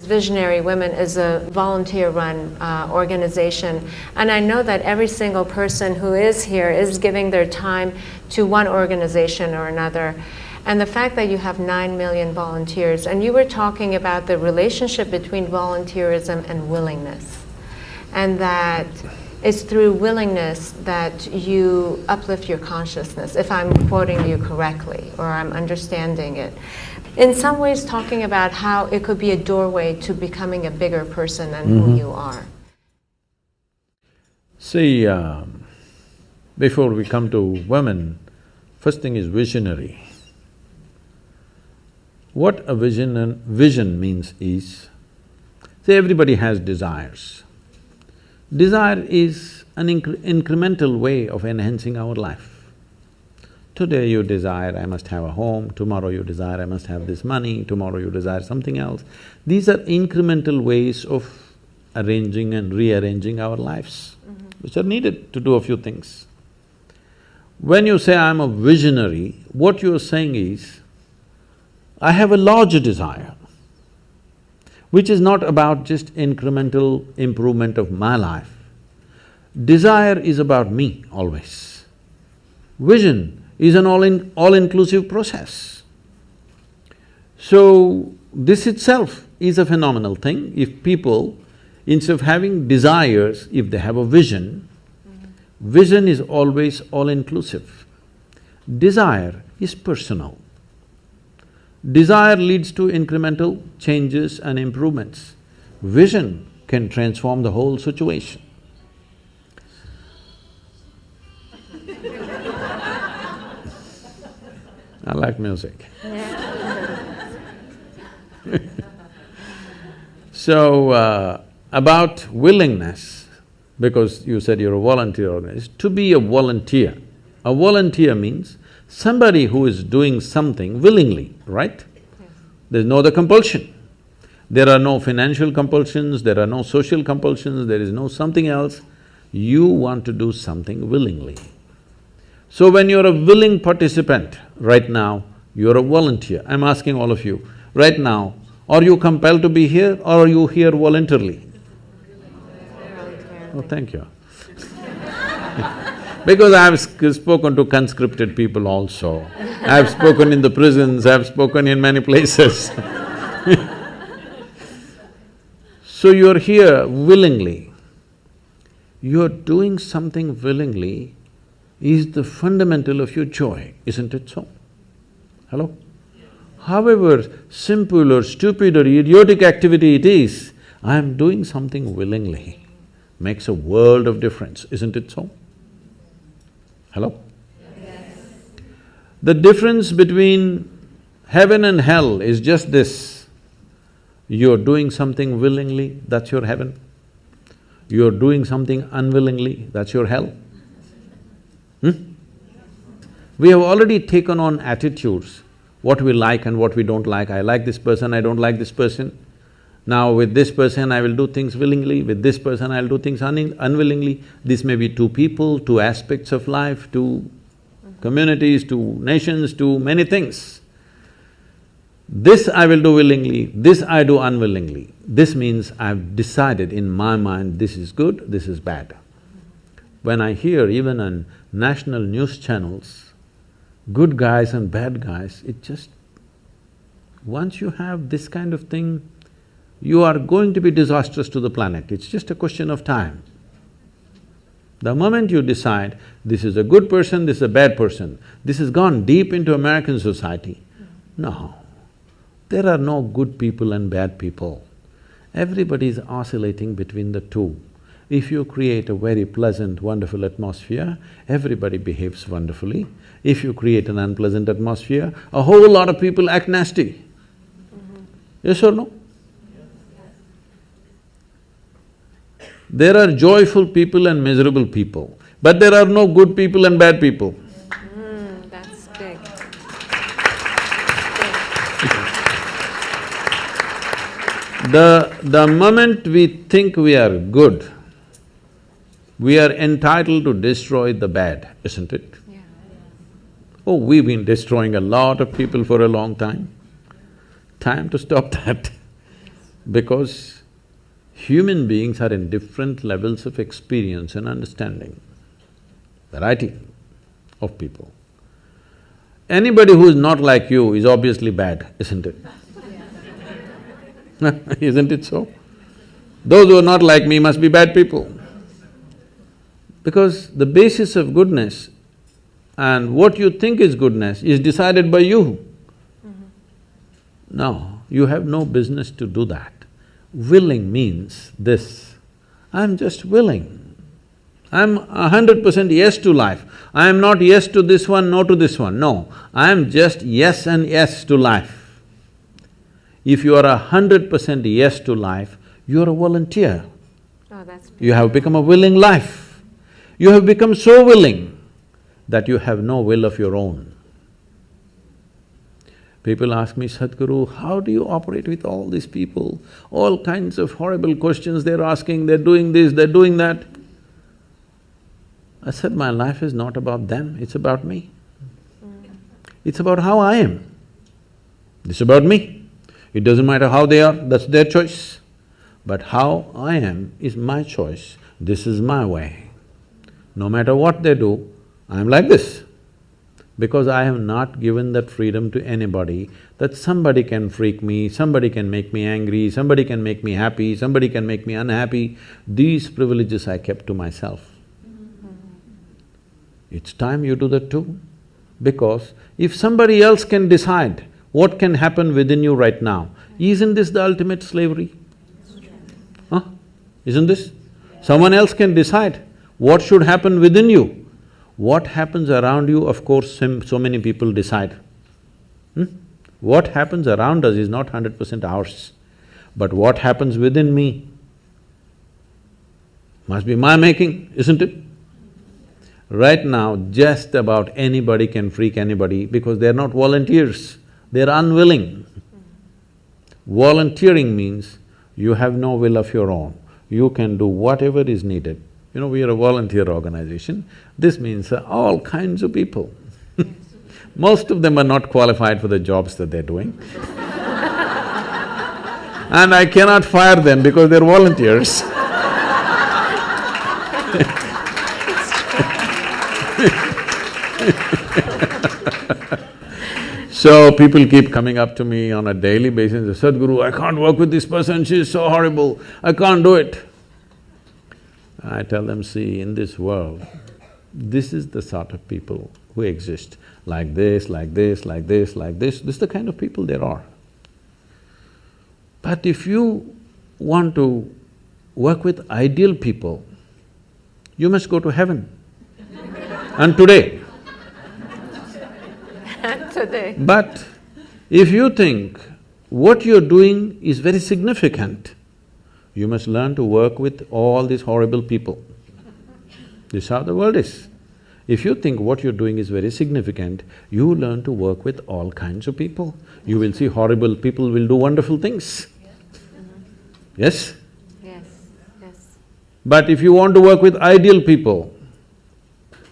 Visionary Women is a volunteer-run organization, and I know that every single person who is here is giving their time to one organization or another. And the fact that you have 9 million volunteers, and you were talking about the relationship between volunteerism and willingness, and that it's through willingness that you uplift your consciousness, if I'm quoting you correctly, or I'm understanding it. In some ways talking about how it could be a doorway to becoming a bigger person than who you are. See, before we come to women, first thing is visionary. What a vision means is, say everybody has desires. Desire is an incremental way of enhancing our life. Today you desire, I must have a home, tomorrow you desire, I must have this money, tomorrow you desire something else. These are incremental ways of arranging and rearranging our lives, which are needed to do a few things. When you say, I'm a visionary, what you're saying is, I have a larger desire, which is not about just incremental improvement of my life. Desire is about me always. Vision is an all-inclusive process. So, this itself is a phenomenal thing. If people, instead of having desires, if they have a vision, vision is always all-inclusive. Desire is personal. Desire leads to incremental changes and improvements. Vision can transform the whole situation. I like music. So, about willingness, because you said you're a volunteer organization, to be a volunteer means somebody who is doing something willingly, right? Yes. There's no other compulsion. There are no financial compulsions, there are no social compulsions, there is no something else. You want to do something willingly. So when you're a willing participant, right now, you're a volunteer. I'm asking all of you, right now, are you compelled to be here or are you here voluntarily? Oh, thank you. Because I've spoken to conscripted people also, I've spoken in the prisons, I've spoken in many places. So you're here willingly. You're doing something willingly is the fundamental of your joy, isn't it so? Hello? However simple or stupid or idiotic activity it is, I'm doing something willingly, makes a world of difference, isn't it so? Hello? Yes. The difference between heaven and hell is just this, you're doing something willingly, that's your heaven. You're doing something unwillingly, that's your hell. We have already taken on attitudes, what we like and what we don't like. I like this person, I don't like this person. Now with this person I will do things willingly, with this person I'll do things unwillingly. This may be two people, two aspects of life, two communities, two nations, two many things. This I will do willingly, this I do unwillingly. This means I've decided in my mind, this is good, this is bad. When I hear even on national news channels, good guys and bad guys, it just… once you have this kind of thing, you are going to be disastrous to the planet, it's just a question of time. The moment you decide, this is a good person, this is a bad person, this has gone deep into American society. No, there are no good people and bad people. Everybody is oscillating between the two. If you create a very pleasant, wonderful atmosphere, everybody behaves wonderfully. If you create an unpleasant atmosphere, a whole lot of people act nasty. Yes or no? There are joyful people and miserable people, but there are no good people and bad people. That's big. The moment we think we are good, we are entitled to destroy the bad, isn't it? Yeah. Oh, we've been destroying a lot of people for a long time. Time to stop that. Because human beings are in different levels of experience and understanding, variety of people. Anybody who is not like you is obviously bad, isn't it? Isn't it so? Those who are not like me must be bad people. Because the basis of goodness and what you think is goodness is decided by you. No, you have no business to do that. Willing means this, I'm just willing. I'm 100% yes to life. I am not yes to this one, no to this one, no. I am just yes and yes to life. If you are 100% yes to life, you are a volunteer. Oh, that's beautiful. You have become a willing life. You have become so willing that you have no will of your own. People ask me, Sadhguru, how do you operate with all these people? All kinds of horrible questions they're asking, they're doing this, they're doing that. I said, my life is not about them, it's about me. It's about how I am. It's about me. It doesn't matter how they are, that's their choice. But how I am is my choice, this is my way. No matter what they do, I'm like this. Because I have not given that freedom to anybody, that somebody can freak me, somebody can make me angry, somebody can make me happy, somebody can make me unhappy. These privileges I kept to myself. It's time you do that too. Because if somebody else can decide what can happen within you right now, isn't this the ultimate slavery? Huh? Isn't this? Someone else can decide what should happen within you. What happens around you, of course, so many people decide. What happens around us is not 100% ours. But what happens within me must be my making, isn't it? Right now, just about anybody can freak anybody because they're not volunteers, they're unwilling. Volunteering means you have no will of your own, you can do whatever is needed. You know, we are a volunteer organization, this means all kinds of people. Most of them are not qualified for the jobs that they're doing. And I cannot fire them because they're volunteers. So people keep coming up to me on a daily basis, Sadhguru, I can't work with this person, she's so horrible, I can't do it. I tell them, see, in this world, this is the sort of people who exist, like this, like this, like this, like this is the kind of people there are. But if you want to work with ideal people, you must go to heaven. And today. Today. But if you think what you're doing is very significant, you must learn to work with all these horrible people. This is how the world is. If you think what you're doing is very significant, you learn to work with all kinds of people. You will see horrible people will do wonderful things. Yes? Yes, yes. But if you want to work with ideal people,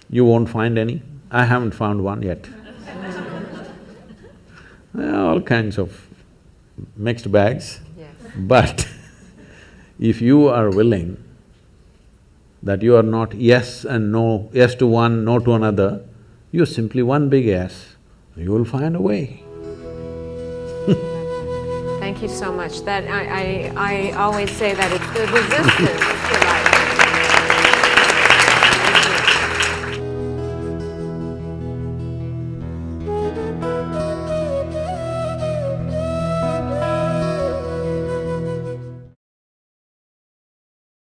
you won't find any. I haven't found one yet. All kinds of mixed bags. Yes. But if you are willing that you are not yes and no, yes to one, no to another, you're simply one big yes, you will find a way. Thank you so much. That I always say that it's the resistance to life.